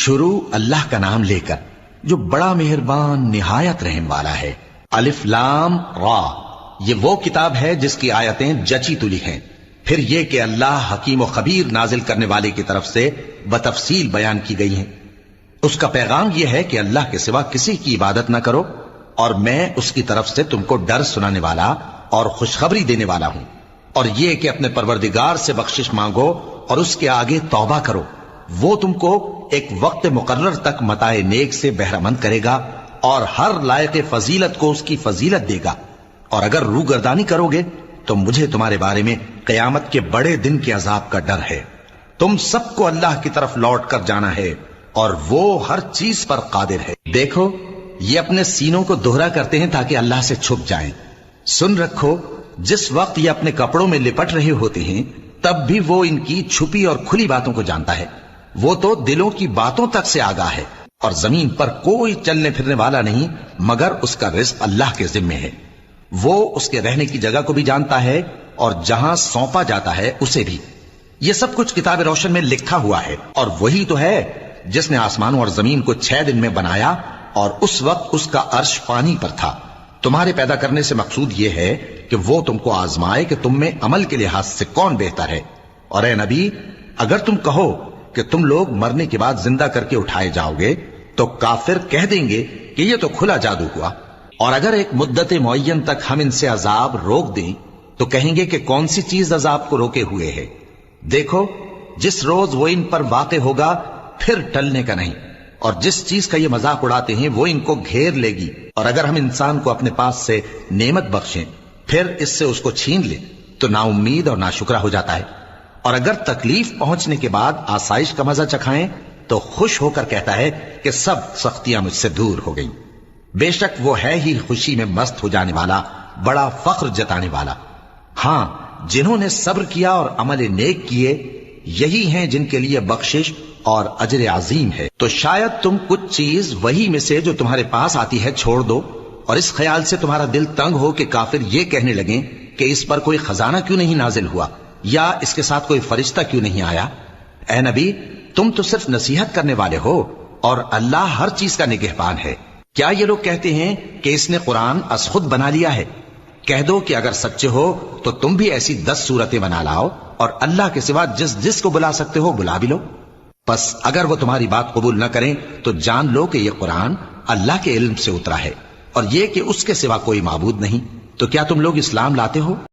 شروع اللہ کا نام لے کر جو بڑا مہربان نہایت رحم والا ہے۔ الف لام را، یہ وہ کتاب ہے جس کی آیتیں جچی تلی ہیں۔ پھر یہ کہ اللہ حکیم و خبیر نازل کرنے والے کی طرف سے بتفصیل بیان کی گئی ہیں۔ اس کا پیغام یہ ہے کہ اللہ کے سوا کسی کی عبادت نہ کرو، اور میں اس کی طرف سے تم کو ڈر سنانے والا اور خوشخبری دینے والا ہوں، اور یہ کہ اپنے پروردگار سے بخشش مانگو اور اس کے آگے توبہ کرو، وہ تم کو ایک وقت مقرر تک متاع نیک سے بہرہ مند کرے گا اور ہر لائق فضیلت کو اس کی فضیلت دے گا، اور اگر روگردانی کرو گے تو مجھے تمہارے بارے میں قیامت کے بڑے دن کے عذاب کا ڈر ہے۔ تم سب کو اللہ کی طرف لوٹ کر جانا ہے اور وہ ہر چیز پر قادر ہے۔ دیکھو یہ اپنے سینوں کو دوہرا کرتے ہیں تاکہ اللہ سے چھپ جائیں۔ سن رکھو جس وقت یہ اپنے کپڑوں میں لپٹ رہے ہوتے ہیں تب بھی وہ ان کی چھپی اور کھلی باتوں کو جانتا ہے۔ وہ تو دلوں کی باتوں تک سے آگاہ ہے، اور زمین پر کوئی چلنے پھرنے والا نہیں مگر اس کا رزق اللہ کے ذمے ہے۔ وہ اس کے رہنے کی جگہ کو بھی جانتا ہے اور جہاں سونپا جاتا ہے اسے بھی۔ یہ سب کچھ کتاب روشن میں لکھا ہوا ہے، اور وہی تو ہے جس نے آسمانوں اور زمین کو 6 دن میں بنایا، اور اس وقت اس کا عرش پانی پر تھا۔ تمہارے پیدا کرنے سے مقصود یہ ہے کہ وہ تم کو آزمائے کہ تم میں عمل کے لحاظ سے کون بہتر ہے۔ اور اے نبی، اگر تم کہو کہ تم لوگ مرنے کے بعد زندہ کر کے اٹھائے جاؤ گے تو کافر کہہ دیں گے کہ یہ تو کھلا جادو ہوا، اور اگر ایک مدت معین تک ہم ان سے عذاب روک دیں تو کہیں گے کہ کون سی چیز عذاب کو روکے ہوئے ہے۔ دیکھو جس روز وہ ان پر واقع ہوگا پھر ٹلنے کا نہیں، اور جس چیز کا یہ مذاق اڑاتے ہیں وہ ان کو گھیر لے گی، اور اگر ہم انسان کو اپنے پاس سے نعمت بخشیں پھر اس سے اس کو چھین لیں تو نا امید اور ناشکرا ہو جاتا ہے، اور اگر تکلیف پہنچنے کے بعد آسائش کا مزہ چکھائیں تو خوش ہو کر کہتا ہے کہ سب سختیاں مجھ سے دور ہو گئیں۔ بے شک وہ ہے ہی خوشی میں مست ہو جانے والا، بڑا فخر جتانے والا۔ ہاں، جنہوں نے صبر کیا اور عمل نیک کیے یہی ہیں جن کے لیے بخشش اور اجر عظیم ہے۔ تو شاید تم کچھ چیز وہی میں سے جو تمہارے پاس آتی ہے چھوڑ دو، اور اس خیال سے تمہارا دل تنگ ہو کہ کافر یہ کہنے لگیں کہ اس پر کوئی خزانہ کیوں نہیں نازل ہوا، یا اس کے ساتھ کوئی فرشتہ کیوں نہیں آیا۔ اے نبی، تم تو صرف نصیحت کرنے والے ہو، اور اللہ ہر چیز کا نگہبان ہے۔ کیا یہ لوگ کہتے ہیں کہ اس نے قرآن از خود بنا لیا ہے؟ کہہ دو کہ اگر سچے ہو تو تم بھی ایسی 10 صورتیں بنا لاؤ، اور اللہ کے سوا جس کو بلا سکتے ہو بلا بھی لو۔ پس اگر وہ تمہاری بات قبول نہ کریں تو جان لو کہ یہ قرآن اللہ کے علم سے اترا ہے، اور یہ کہ اس کے سوا کوئی معبود نہیں۔ تو کیا تم لوگ اسلام لاتے ہو؟